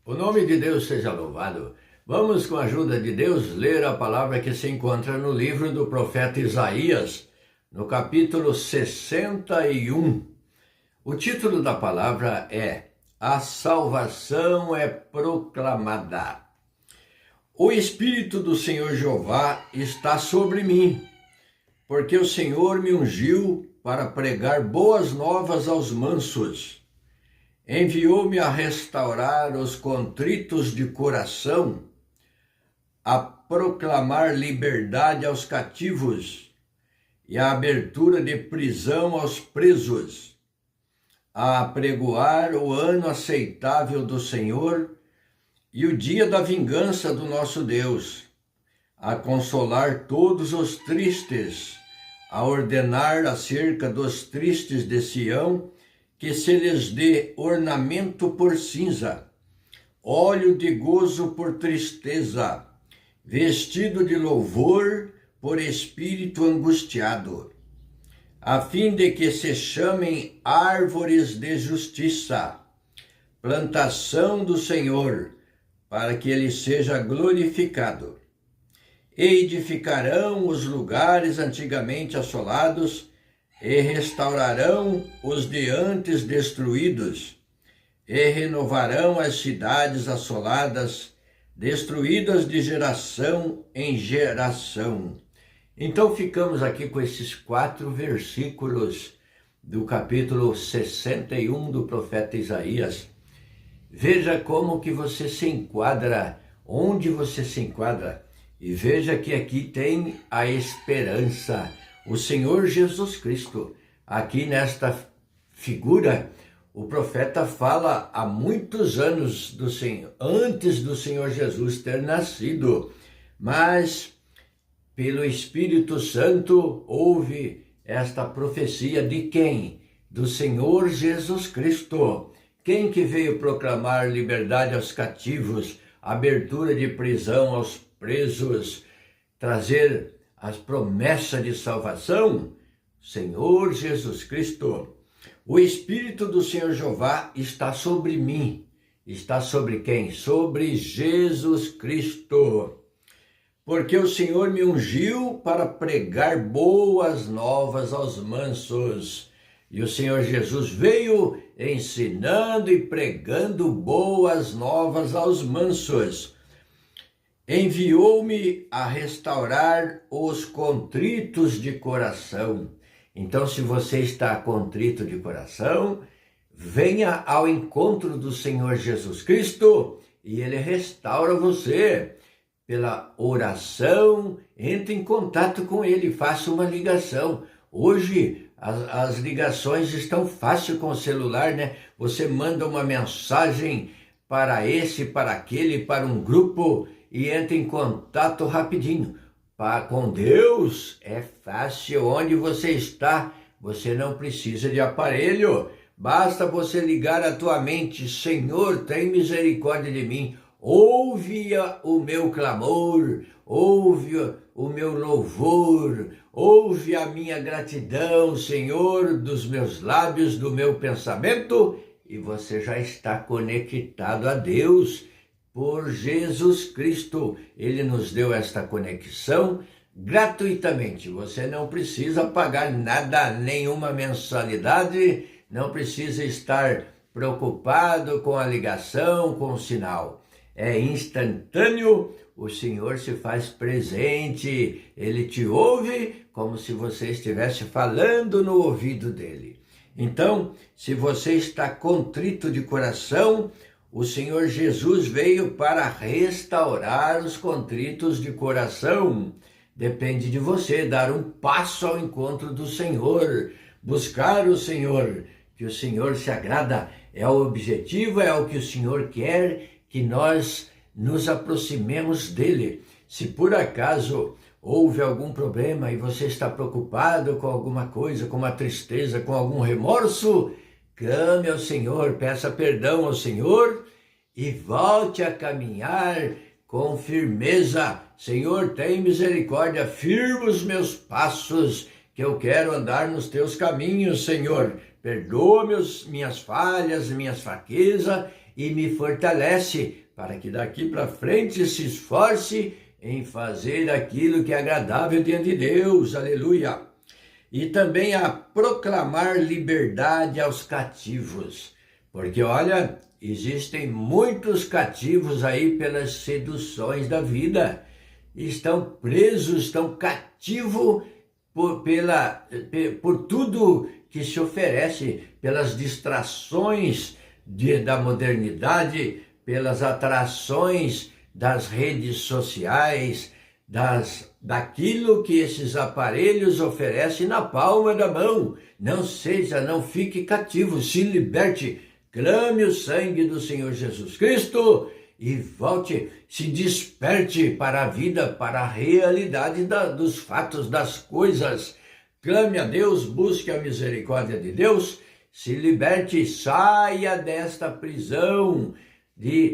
O nome de Deus seja louvado. Vamos, com a ajuda de Deus, ler a palavra que se encontra no livro do profeta Isaías, no capítulo 61. O título da palavra é A Salvação é Proclamada. O Espírito do Senhor Jeová está sobre mim, porque o Senhor me ungiu para pregar boas novas aos mansos. Enviou-me a restaurar os contritos de coração, a proclamar liberdade aos cativos e a abertura de prisão aos presos, a apregoar o ano aceitável do Senhor e o dia da vingança do nosso Deus, a consolar todos os tristes, a ordenar acerca dos tristes de Sião, que se lhes dê ornamento por cinza, óleo de gozo por tristeza, vestido de louvor por espírito angustiado, a fim de que se chamem árvores de justiça, plantação do Senhor, para que ele seja glorificado. E edificarão os lugares antigamente assolados, e restaurarão os de antes destruídos, e renovarão as cidades assoladas, destruídas de geração em geração. Então ficamos aqui com esses 4 versículos do capítulo 61 do profeta Isaías. Veja como que você se enquadra, onde você se enquadra, e veja que aqui tem a esperança. O Senhor Jesus Cristo, aqui nesta figura, o profeta fala há muitos anos do Senhor, antes do Senhor Jesus ter nascido, mas pelo Espírito Santo houve esta profecia de quem? Do Senhor Jesus Cristo. Quem que veio proclamar liberdade aos cativos, abertura de prisão aos presos, trazer as promessas de salvação? Senhor Jesus Cristo. O Espírito do Senhor Jeová está sobre mim. Está sobre quem? Sobre Jesus Cristo. Porque o Senhor me ungiu para pregar boas novas aos mansos. E o Senhor Jesus veio ensinando e pregando boas novas aos mansos. Enviou-me a restaurar os contritos de coração. Então, se você está contrito de coração, venha ao encontro do Senhor Jesus Cristo e Ele restaura você. Pela oração, entre em contato com Ele, faça uma ligação. Hoje, as ligações estão fáceis com o celular, né? Você manda uma mensagem para esse, para aquele, para um grupo, e entra em contato rapidinho. Com Deus é fácil. Onde você está, você não precisa de aparelho. Basta você ligar a tua mente: Senhor, tem misericórdia de mim. Ouve o meu clamor, ouve o meu louvor, ouve a minha gratidão, Senhor, dos meus lábios, do meu pensamento, e você já está conectado a Deus. Por Jesus Cristo, Ele nos deu esta conexão gratuitamente. Você não precisa pagar nada, nenhuma mensalidade, não precisa estar preocupado com a ligação, com o sinal. É instantâneo, o Senhor se faz presente, Ele te ouve como se você estivesse falando no ouvido dEle. Então, se você está contrito de coração, o Senhor Jesus veio para restaurar os contritos de coração. Depende de você dar um passo ao encontro do Senhor, buscar o Senhor, que o Senhor se agrada. É o objetivo, é o que o Senhor quer, que nós nos aproximemos dEle. Se por acaso houve algum problema e você está preocupado com alguma coisa, com uma tristeza, com algum remorso, clame ao Senhor, peça perdão ao Senhor e volte a caminhar com firmeza. Senhor, tem misericórdia, firma os meus passos, que eu quero andar nos teus caminhos, Senhor. Perdoa minhas falhas, minhas fraquezas e me fortalece, para que daqui para frente se esforce em fazer aquilo que é agradável diante de Deus, aleluia. E também a proclamar liberdade aos cativos, porque olha, existem muitos cativos aí pelas seduções da vida, estão presos, estão cativos por tudo que se oferece, pelas distrações da modernidade, pelas atrações das redes sociais, daquilo que esses aparelhos oferecem na palma da mão. Não fique cativo, se liberte, clame o sangue do Senhor Jesus Cristo e volte, se desperte para a vida, para a realidade dos fatos, das coisas. Clame a Deus, busque a misericórdia de Deus, se liberte, saia desta prisão,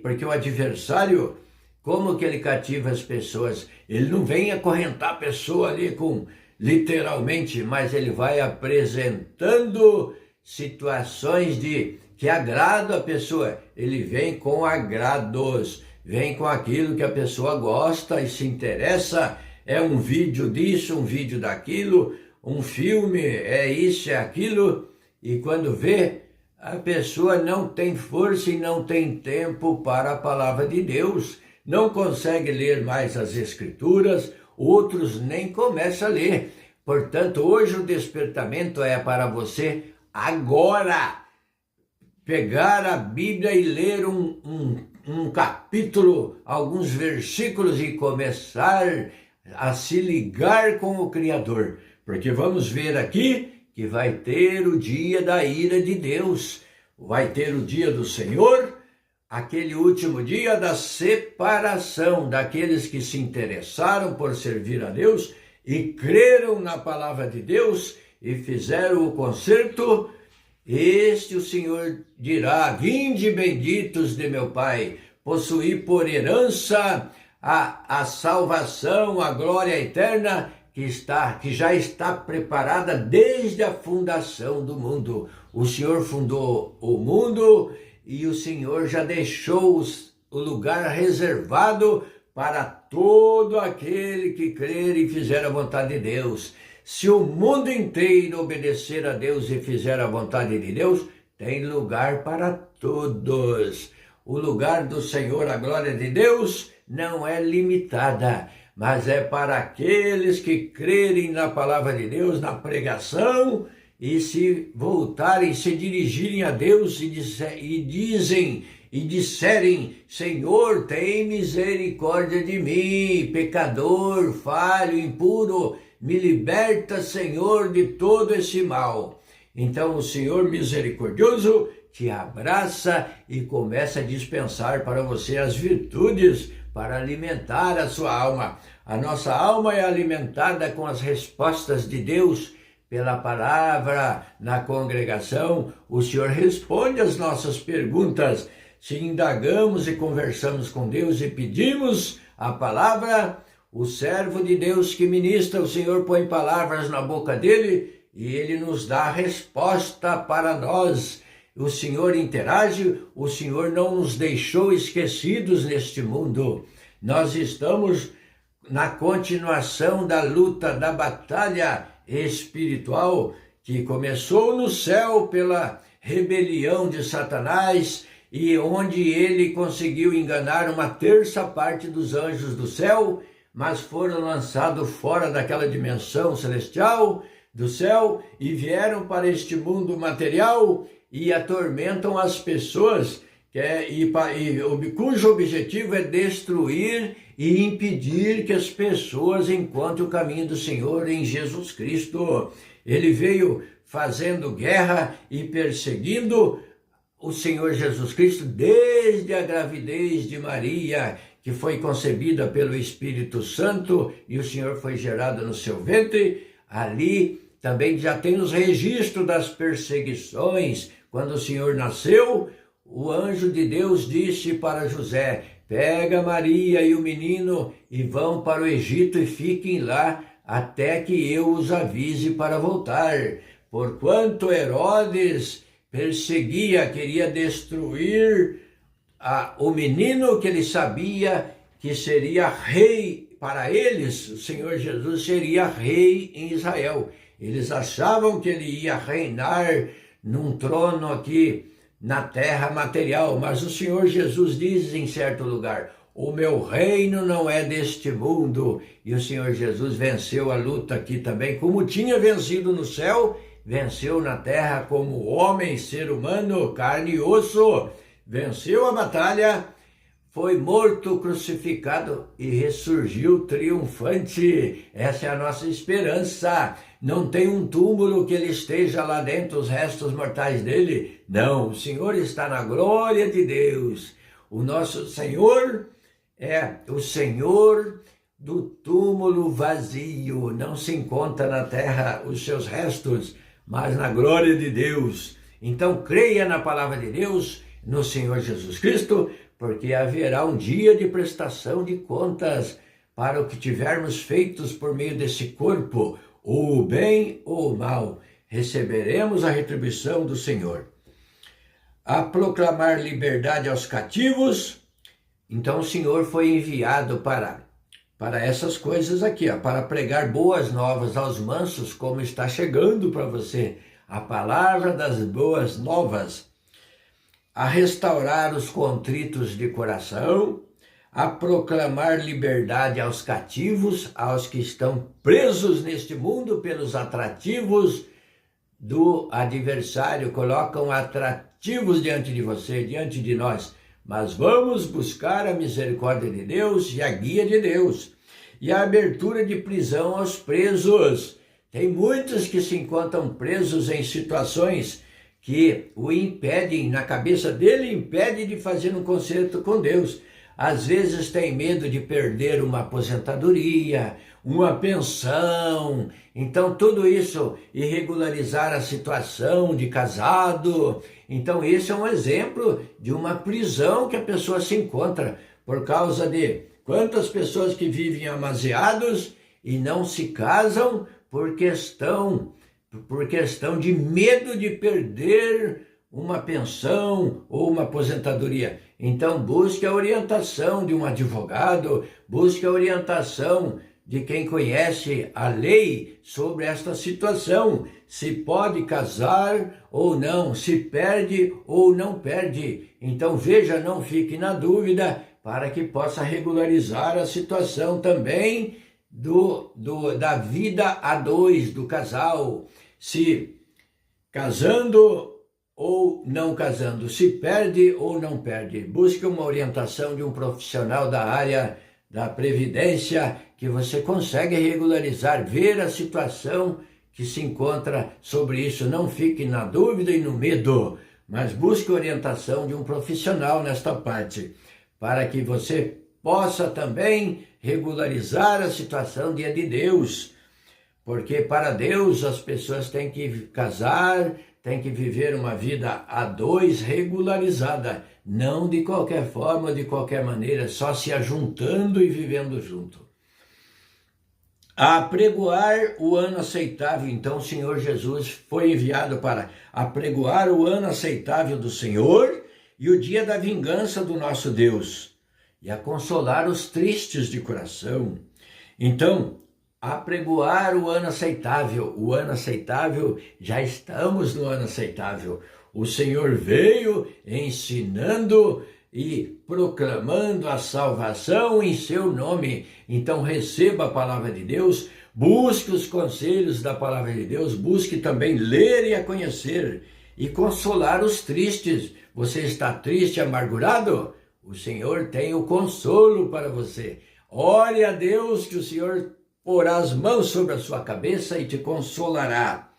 porque o adversário, como que ele cativa as pessoas? Ele não vem acorrentar a pessoa ali literalmente, mas ele vai apresentando situações que agradam a pessoa. Ele vem com agrados, vem com aquilo que a pessoa gosta e se interessa. É um vídeo disso, um vídeo daquilo, um filme, é isso, é aquilo. E quando vê, a pessoa não tem força e não tem tempo para a palavra de Deus. Não consegue ler mais as Escrituras, outros nem começam a ler. Portanto, hoje o despertamento é para você agora pegar a Bíblia e ler um capítulo, alguns versículos e começar a se ligar com o Criador. Porque vamos ver aqui que vai ter o dia da ira de Deus, vai ter o dia do Senhor, aquele último dia da separação daqueles que se interessaram por servir a Deus e creram na palavra de Deus e fizeram o concerto. Este o Senhor dirá: vinde benditos de meu Pai, possuí por herança a salvação, a glória eterna que já está preparada desde a fundação do mundo. O Senhor fundou o mundo e o Senhor já deixou o lugar reservado para todo aquele que crer e fizer a vontade de Deus. Se o mundo inteiro obedecer a Deus e fizer a vontade de Deus, tem lugar para todos. O lugar do Senhor, a glória de Deus, não é limitada, mas é para aqueles que crerem na palavra de Deus, na pregação, e se voltarem, se dirigirem a Deus e disserem: Senhor, tem misericórdia de mim, pecador, falho, impuro, me liberta, Senhor, de todo esse mal. Então o Senhor misericordioso te abraça e começa a dispensar para você as virtudes para alimentar a sua alma. A nossa alma é alimentada com as respostas de Deus pela palavra na congregação. O Senhor responde às nossas perguntas. Se indagamos e conversamos com Deus e pedimos a palavra, o servo de Deus que ministra, o Senhor põe palavras na boca dele e ele nos dá a resposta para nós. O Senhor interage, o Senhor não nos deixou esquecidos neste mundo. Nós estamos na continuação da luta, da batalha espiritual que começou no céu pela rebelião de Satanás e onde ele conseguiu enganar uma terça parte dos anjos do céu, mas foram lançados fora daquela dimensão celestial do céu e vieram para este mundo material e atormentam as pessoas, cujo objetivo é destruir e impedir que as pessoas encontrem o caminho do Senhor em Jesus Cristo. Ele veio fazendo guerra e perseguindo o Senhor Jesus Cristo desde a gravidez de Maria, que foi concebida pelo Espírito Santo e o Senhor foi gerado no seu ventre. Ali também já tem os registros das perseguições. Quando o Senhor nasceu, o anjo de Deus disse para José: pega Maria e o menino e vão para o Egito e fiquem lá até que eu os avise para voltar. Porquanto Herodes perseguia, queria destruir o menino que ele sabia que seria rei para eles, o Senhor Jesus seria rei em Israel. Eles achavam que ele ia reinar num trono aqui na terra material, mas o Senhor Jesus diz em certo lugar: o meu reino não é deste mundo. E o Senhor Jesus venceu a luta aqui também, como tinha vencido no céu, venceu na terra como homem, ser humano, carne e osso, venceu a batalha, foi morto, crucificado e ressurgiu triunfante. Essa é a nossa esperança. Não tem um túmulo que ele esteja lá dentro, os restos mortais dele. Não, o Senhor está na glória de Deus. O nosso Senhor é o Senhor do túmulo vazio. Não se encontra na terra os seus restos, mas na glória de Deus. Então creia na palavra de Deus, no Senhor Jesus Cristo, porque haverá um dia de prestação de contas para o que tivermos feitos por meio desse corpo, ou o bem ou o mal, receberemos a retribuição do Senhor. A proclamar liberdade aos cativos, então o Senhor foi enviado para essas coisas aqui, para pregar boas novas aos mansos, como está chegando para você, a palavra das boas novas, a restaurar os contritos de coração, a proclamar liberdade aos cativos, aos que estão presos neste mundo pelos atrativos do adversário, colocam atrativos diante de você, diante de nós, mas vamos buscar a misericórdia de Deus e a guia de Deus, e a abertura de prisão aos presos. Tem muitos que se encontram presos em situações que o impedem, na cabeça dele, impede de fazer um concerto com Deus. Às vezes tem medo de perder uma aposentadoria, uma pensão, então tudo isso, irregularizar a situação de casado. Então esse é um exemplo de uma prisão que a pessoa se encontra por causa de quantas pessoas que vivem amaziados e não se casam por questão de medo de perder uma pensão ou uma aposentadoria. Então busque a orientação de um advogado, busque a orientação de quem conhece a lei sobre esta situação, se pode casar ou não, se perde ou não perde. Então veja, não fique na dúvida, para que possa regularizar a situação também da vida a dois, do casal, se casando ou não casando, se perde ou não perde. Busque uma orientação de um profissional da área da previdência, que você consegue regularizar, ver a situação que se encontra sobre isso. Não fique na dúvida e no medo, mas busque orientação de um profissional nesta parte, para que você possa também regularizar a situação diante de Deus, porque para Deus as pessoas têm que casar, têm que viver uma vida a dois regularizada, não de qualquer forma, de qualquer maneira, só se ajuntando e vivendo junto. A apregoar o ano aceitável, então o Senhor Jesus foi enviado para apregoar o ano aceitável do Senhor e o dia da vingança do nosso Deus, e a consolar os tristes de coração. Então, apregoar o ano aceitável, já estamos no ano aceitável. O Senhor veio ensinando e proclamando a salvação em seu nome. Então receba a palavra de Deus, busque os conselhos da palavra de Deus, busque também ler e a conhecer e consolar os tristes. Você está triste, amargurado? O Senhor tem o consolo para você. Ore a Deus que o Senhor porá as mãos sobre a sua cabeça e te consolará.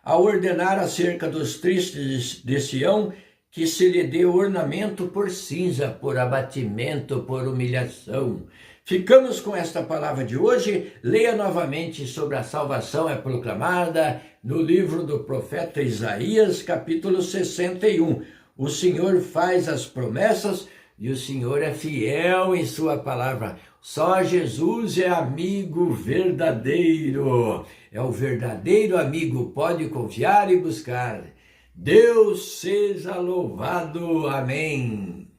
A ordenar acerca dos tristes de Sião, que se lhe dê ornamento por cinza, por abatimento, por humilhação. Ficamos com esta palavra de hoje. Leia novamente sobre a salvação é proclamada no livro do profeta Isaías, capítulo 61. O Senhor faz as promessas e o Senhor é fiel em sua palavra. Só Jesus é amigo verdadeiro. É o verdadeiro amigo, pode confiar e buscar. Deus seja louvado. Amém.